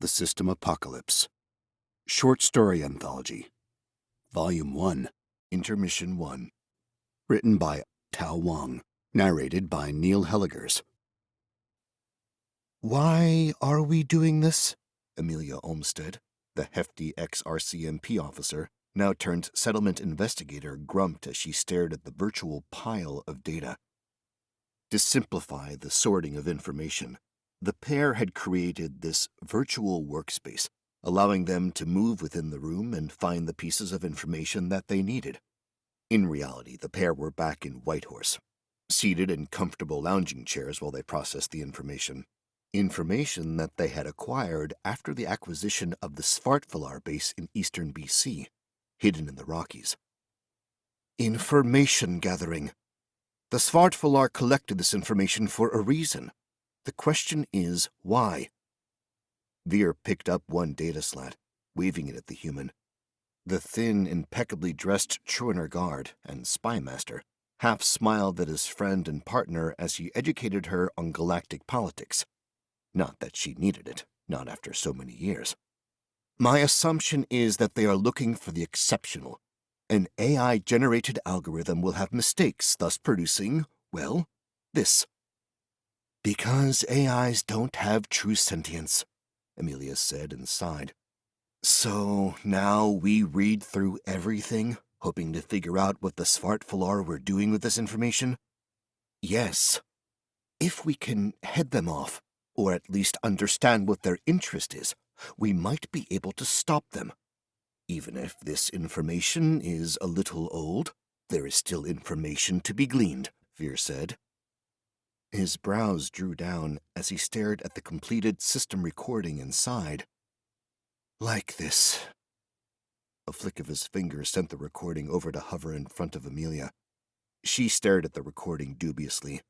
The System Apocalypse. Short Story Anthology. Volume 1, Intermission&One. Written by Tao Wang. Narrated by Neil Helligers. "Why are we doing this?" Amelia Olmsted, the hefty ex-RCMP officer, now turned settlement investigator, grumped as she stared at the virtual pile of data. To simplify the sorting of information, the pair had created this virtual workspace, allowing them to move within the room and find the pieces of information that they needed. In reality, the pair were back in Whitehorse, seated in comfortable lounging chairs while they processed the information. Information that they had acquired after the acquisition of the 𝗧𝒏𝒆 base in eastern BC, hidden in the Rockies. Information gathering. The 𝗧𝒏𝒆 collected this information for a reason. The question is, why? Veer picked up one data slat, waving it at the human. The thin, impeccably dressed Truaner guard and spymaster half smiled at his friend and partner as he educated her on galactic politics. Not that she needed it, not after so many years. "My assumption is that they are looking for the exceptional. An AI-generated algorithm will have mistakes, thus producing, well, this." "Because AIs don't have true sentience," Amelia said and sighed. "So now we read through everything, hoping to figure out what the 𝗧𝒏𝒆 were doing with this information?" "Yes. If we can head them off, or at least understand what their interest is, we might be able to stop them. Even if this information is a little old, there is still information to be gleaned," Veer said. His brows drew down as he stared at the completed system recording and sighed. "Like this." A flick of his finger sent the recording over to hover in front of Amelia. She stared at the recording dubiously,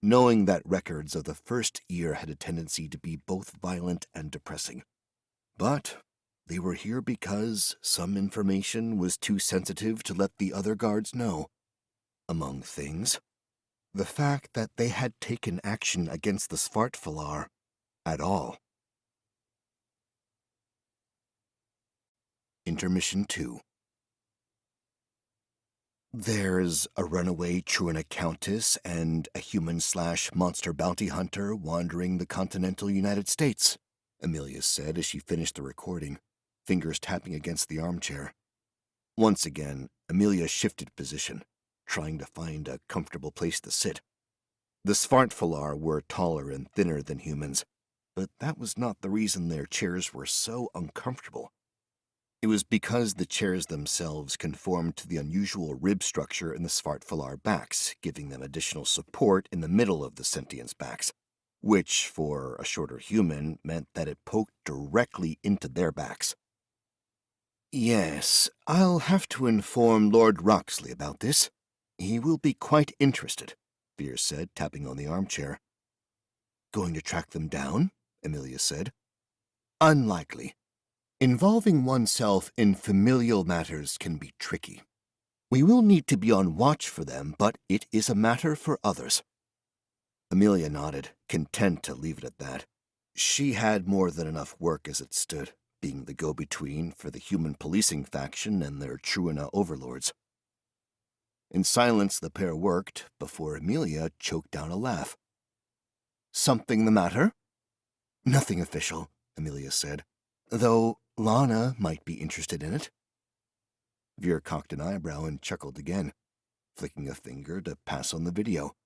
knowing that records of the first year had a tendency to be both violent and depressing. But they were here because some information was too sensitive to let the other guards know. Among things, the fact that they had taken action against the 𝗧𝒏𝒆 at all. Intermission 2. "There's a runaway Truana countess and a human/monster bounty hunter wandering the continental United States," Amelia said as she finished the recording, fingers tapping against the armchair. Once again, Amelia shifted position, trying to find a comfortable place to sit. The 𝗧𝒏𝒆 were taller and thinner than humans, but that was not the reason their chairs were so uncomfortable. It was because the chairs themselves conformed to the unusual rib structure in the 𝗧𝒏𝒆 backs, giving them additional support in the middle of the sentient's backs, which, for a shorter human, meant that it poked directly into their backs. "Yes, I'll have to inform Lord Roxley about this. He will be quite interested," Veer said, tapping on the armchair. "Going to track them down?" Amelia said. "Unlikely. Involving oneself in familial matters can be tricky. We will need to be on watch for them, but it is a matter for others." Amelia nodded, content to leave it at that. She had more than enough work as it stood, being the go-between for the human policing faction and their Truana overlords. In silence the pair worked before Amelia choked down a laugh. "Something the matter?" "Nothing official," Amelia said, "though Lana might be interested in it." Veer cocked an eyebrow and chuckled again, flicking a finger to pass on the video.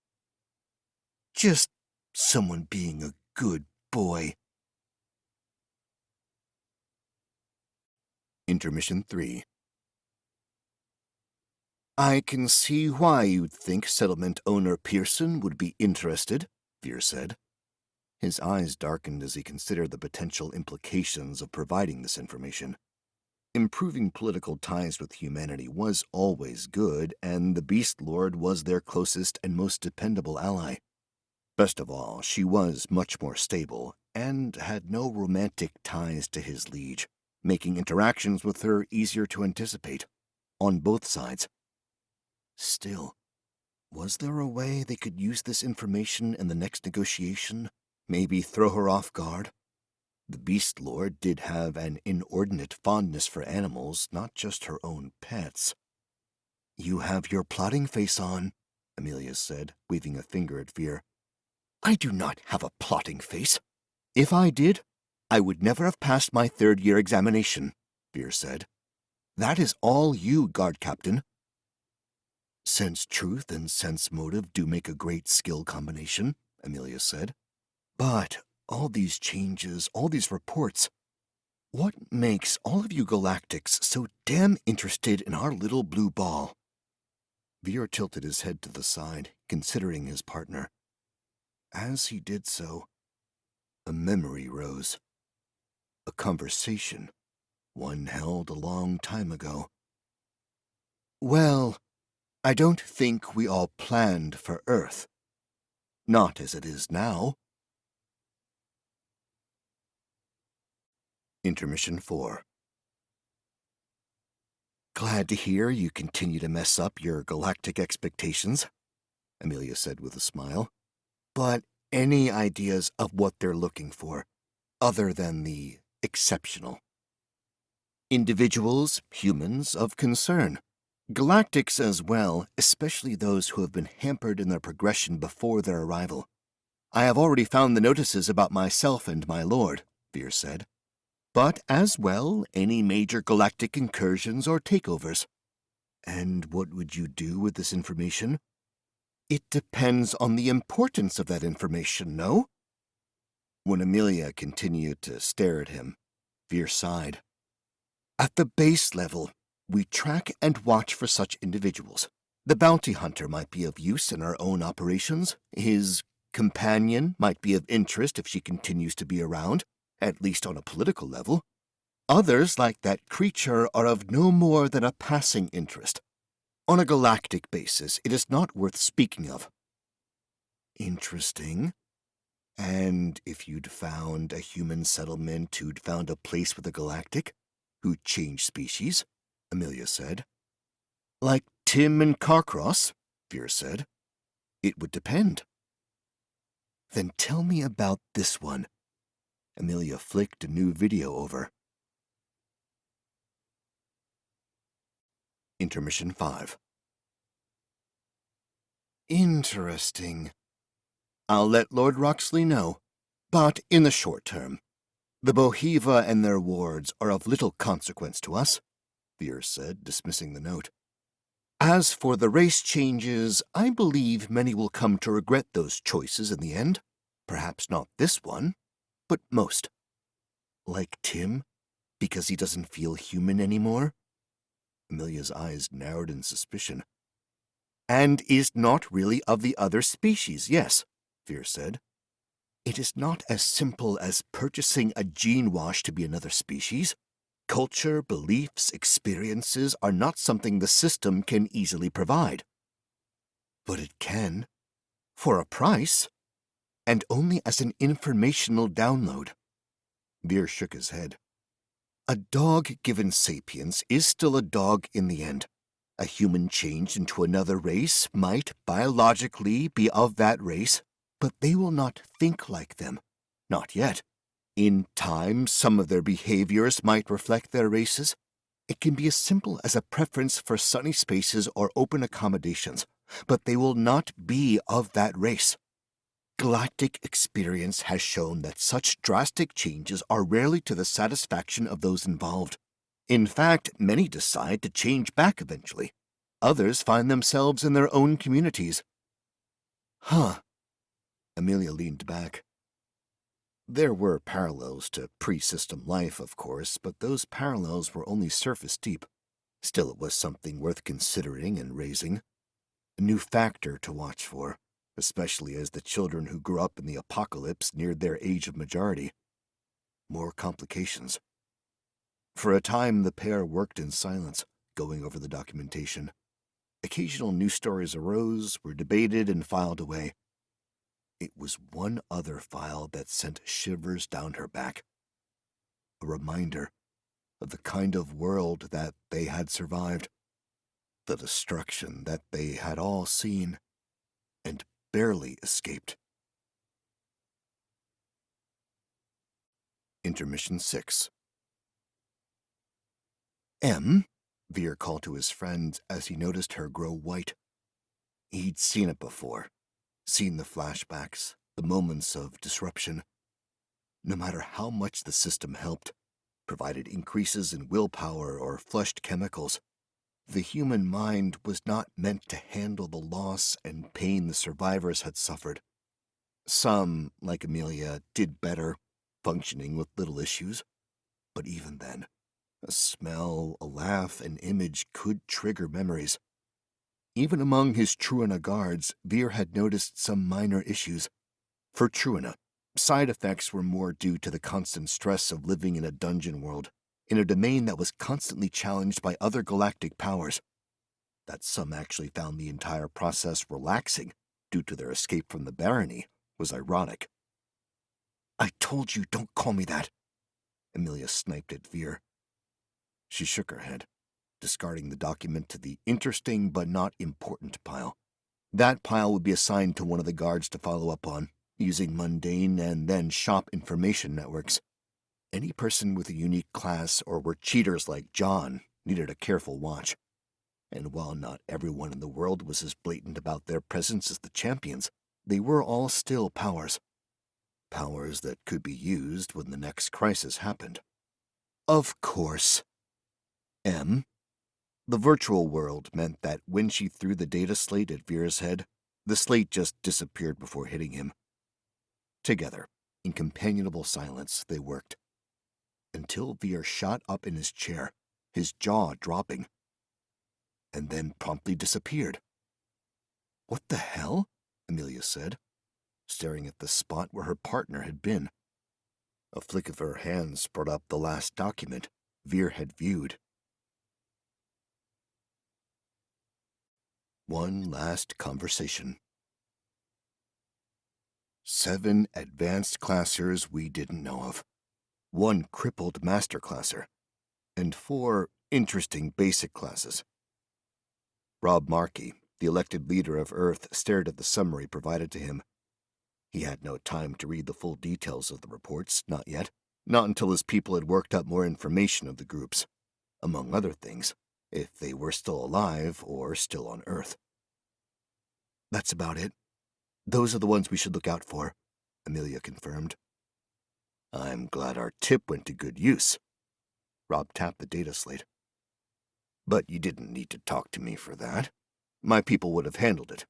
"Just someone being a good boy." Intermission 3. "I can see why you'd think settlement owner Pearson would be interested," Veer said. His eyes darkened as he considered the potential implications of providing this information. Improving political ties with humanity was always good, and the Beast Lord was their closest and most dependable ally. Best of all, she was much more stable, and had no romantic ties to his liege, making interactions with her easier to anticipate, on both sides. Still, was there a way they could use this information in the next negotiation? Maybe throw her off guard? The Beast Lord did have an inordinate fondness for animals, not just her own pets. "You have your plotting face on," Amelia said, waving a finger at Vir. "I do not have a plotting face. If I did, I would never have passed my third-year examination," Vir said. "That is all you, guard captain." "Sense truth and sense motive do make a great skill combination," Amelia said. "But all these changes, all these reports, what makes all of you galactics so damn interested in our little blue ball?" Vir tilted his head to the side, considering his partner. As he did so, a memory rose. A conversation, one held a long time ago. "Well, I don't think we all planned for Earth. Not as it is now." Intermission 4. "Glad to hear you continue to mess up your galactic expectations," Amelia said with a smile. "But any ideas of what they're looking for, other than the exceptional?" "Individuals, humans, of concern. Galactics as well, especially those who have been hampered in their progression before their arrival. I have already found the notices about myself and my lord," Vir said. "But as well, any major galactic incursions or takeovers." "And what would you do with this information?" "It depends on the importance of that information, no?" When Amelia continued to stare at him, Vir sighed. "At the base level, we track and watch for such individuals. The bounty hunter might be of use in our own operations. His companion might be of interest if she continues to be around, at least on a political level. Others, like that creature, are of no more than a passing interest. On a galactic basis, it is not worth speaking of." "Interesting. And if you'd found a human settlement who'd found a place with a galactic, who'd changed species?" Amelia said. "Like Tim and Carcross?" Vir said. "It would depend." "Then tell me about this one." Amelia flicked a new video over. Intermission 5. "Interesting. I'll let Lord Roxley know. But in the short term, the 𝗏𝗏 and their wards are of little consequence to us," Vir said, dismissing the note. "As for the race changes, I believe many will come to regret those choices in the end. Perhaps not this one, but most." "Like Tim, because he doesn't feel human anymore?" Amelia's eyes narrowed in suspicion. "And is not really of the other species, yes," Vir said. "It is not as simple as purchasing a gene wash to be another species. Culture, beliefs, experiences are not something the system can easily provide." "But it can. For a price. And only as an informational download." Vir shook his head. "A dog given sapience is still a dog in the end. A human changed into another race might, biologically, be of that race, but they will not think like them. Not yet. In time, some of their behaviors might reflect their races. It can be as simple as a preference for sunny spaces or open accommodations, but they will not be of that race. Galactic experience has shown that such drastic changes are rarely to the satisfaction of those involved. In fact, many decide to change back eventually. Others find themselves in their own communities." "Huh." Amelia leaned back. There were parallels to pre-system life, of course, but those parallels were only surface deep. Still, it was something worth considering and raising. A new factor to watch for, especially as the children who grew up in the apocalypse neared their age of majority. More complications. For a time, the pair worked in silence, going over the documentation. Occasional news stories arose, were debated, and filed away. It was one other file that sent shivers down her back. A reminder of the kind of world that they had survived. The destruction that they had all seen and barely escaped. Intermission 6. M? 𝗧𝒏𝒆 called to his friend as he noticed her grow white. He'd seen it before. Seen the flashbacks, the moments of disruption. No matter how much the system helped, provided increases in willpower or flushed chemicals, the human mind was not meant to handle the loss and pain the survivors had suffered. Some, like Amelia, did better, functioning with little issues. But even then, a smell, a laugh, an image could trigger memories. Even among his 𝗏𝗏 guards, 𝗧𝒏𝒆 had noticed some minor issues. For 𝗏𝗏, side effects were more due to the constant stress of living in a dungeon world, in a domain that was constantly challenged by other galactic powers. That some actually found the entire process relaxing due to their escape from the barony was ironic. "I told you, don't call me that," Amelia sniped at 𝗧𝒏𝒆. She shook her head, discarding the document to the interesting but not important pile. That pile would be assigned to one of the guards to follow up on, using mundane and then shop information networks. Any person with a unique class or were cheaters like John needed a careful watch. And while not everyone in the world was as blatant about their presence as the champions, they were all still powers. Powers that could be used when the next crisis happened. Of course. M. The virtual world meant that when she threw the data slate at 𝗧𝒏𝒆's head, the slate just disappeared before hitting him. Together, in companionable silence, they worked. Until 𝗧𝒏𝒆 shot up in his chair, his jaw dropping, and then promptly disappeared. "What the hell?" Amelia said, staring at the spot where her partner had been. A flick of her hands brought up the last document 𝗧𝒏𝒆 had viewed. One last conversation. 7 advanced classers we didn't know of, 1 crippled master classer, and 4 interesting basic classes. 𝗏𝒏𝒏, the elected leader of Earth, stared at the summary provided to him. He had no time to read the full details of the reports, not yet, not until his people had worked up more information of the groups, among other things, if they were still alive or still on Earth. "That's about it. Those are the ones we should look out for," Amelia confirmed. "I'm glad our tip went to good use." Rob tapped the data slate. "But you didn't need to talk to me for that. My people would have handled it.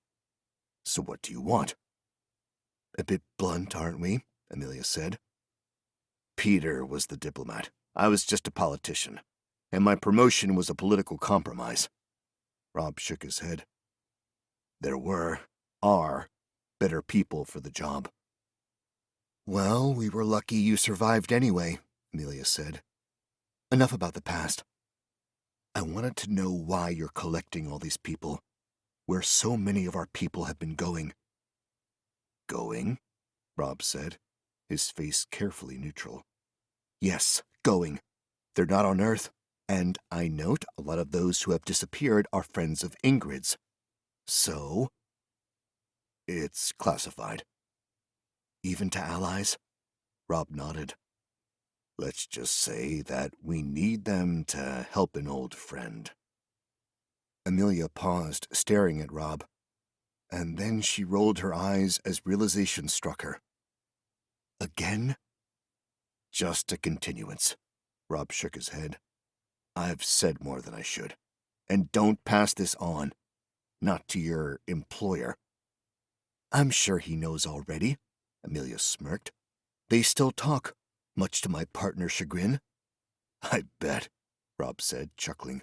So what do you want?" "A bit blunt, aren't we?" Amelia said. "Peter was the diplomat. I was just a politician. And my promotion was a political compromise." Rob shook his head. "There are better people for the job." "Well, we were lucky you survived anyway," Amelia said. "Enough about the past. I wanted to know why you're collecting all these people, where so many of our people have been going." "Going?" Rob said, his face carefully neutral. "Yes, going. They're not on Earth. And I note a lot of those who have disappeared are friends of Ingrid's. So?" "It's classified." "Even to allies?" Rob nodded. "Let's just say that we need them to help an old friend." Amelia paused, staring at Rob, and then she rolled her eyes as realization struck her. "Again?" "Just a continuance." Rob shook his head. "I've said more than I should. And don't pass this on. Not to your employer." "I'm sure he knows already," Amelia smirked. "They still talk, much to my partner's chagrin." "I bet," Rob said, chuckling.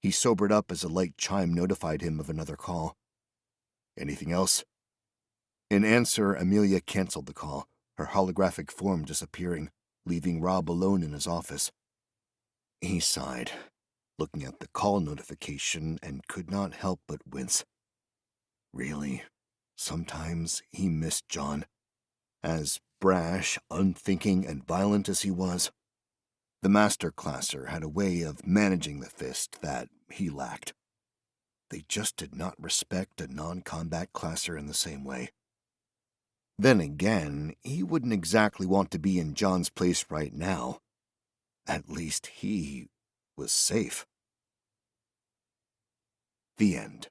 He sobered up as a light chime notified him of another call. "Anything else?" In answer, Amelia canceled the call, her holographic form disappearing, leaving Rob alone in his office. He sighed, looking at the call notification, and could not help but wince. Really, sometimes he missed John. As brash, unthinking, and violent as he was, the master classer had a way of managing the fist that he lacked. They just did not respect a non-combat classer in the same way. Then again, he wouldn't exactly want to be in John's place right now. At least he was safe. The end.